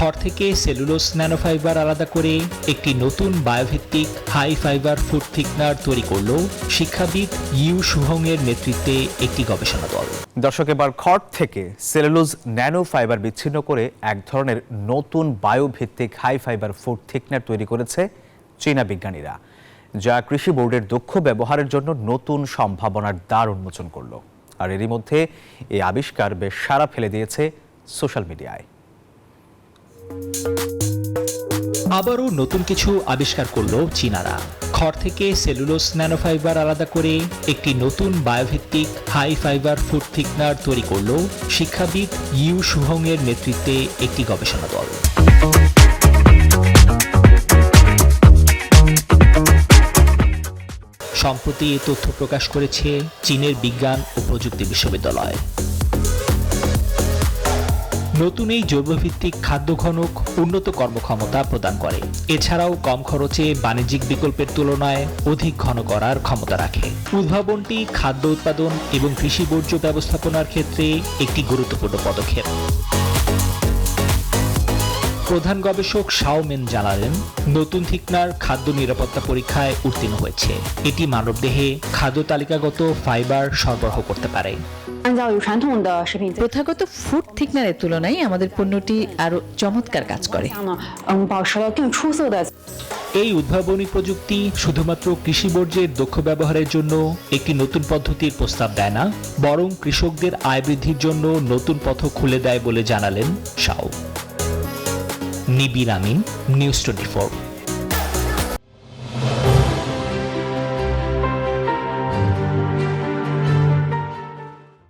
খড় থেকে cellulose nanofibre আলাদা করে একটি নতুন বায়োভিত্তিক হাই ফাইবার ফুড থিকনার তৈরি করল শিক্ষাবিদ ইউ শুভং এর নেতৃত্বে একটি গবেষণা দল। দর্শক, এবার খড় থেকে সেলুলোজ ন্যানো ফাইবার বিচ্ছিন্ন করে এক ধরনের নতুন বায়োভিত্তিক হাই ফাইবার ফুড থিকনার তৈরি করেছে চীনা বিজ্ঞানীরা, যা কৃষি বোর্ডের দক্ষ ব্যবহারের জন্য নতুন সম্ভাবনার দ্বার উন্মোচন করল। আর এরই মধ্যে এই আবিষ্কার বেশ সাড়া ফেলে দিয়েছে সোশ্যাল মিডিয়ায়। আবারও নতুন কিছু আবিষ্কার করল চীনারা। খড় থেকে সেলুলোজ ন্যানোফাইবার আলাদা করে একটি নতুন বায়োভিত্তিক হাই ফাইবার ফুড থিকনার তৈরি করল শিক্ষাবিদ ইউ শুভং এর নেতৃত্বে একটি গবেষণা দল। সম্প্রতি এ তথ্য প্রকাশ করেছে চীনের বিজ্ঞান ও প্রযুক্তি বিশ্ববিদ্যালয়। নতুন এই জৈবভিত্তিক খাদ্য ঘনক উন্নত কর্মক্ষমতা প্রদান করে। এছাড়াও কম খরচে বাণিজ্যিক বিকল্পের তুলনায় অধিক ঘন করার ক্ষমতা রাখে। উদ্ভাবনটি খাদ্য উৎপাদন এবং কৃষি বর্জ্য ব্যবস্থাপনার ক্ষেত্রে একটি গুরুত্বপূর্ণ পদক্ষেপ। প্রধান গবেষক শাও মেন জানালেন, নতুন থিকনার খাদ্য নিরাপত্তা পরীক্ষায় উত্তীর্ণ হয়েছে। এটি মানবদেহে খাদ্য তালিকাগত ফাইবার সরবরাহ করতে পারে। প্রথাগত ফুড থিকনারের তুলনায় আমাদের পণ্যটি আরো চমৎকার কাজ করে। এই উদ্ভাবনী প্রযুক্তি শুধুমাত্র কৃষি বর্জ্যের দক্ষ ব্যবহারের জন্য একটি নতুন পদ্ধতির প্রস্তাব দেয় না, বরং কৃষকদের আয় বৃদ্ধির জন্য নতুন পথ খুলে দেয় বলে জানালেন শাও। নিবির আমিন, নিউজ 24।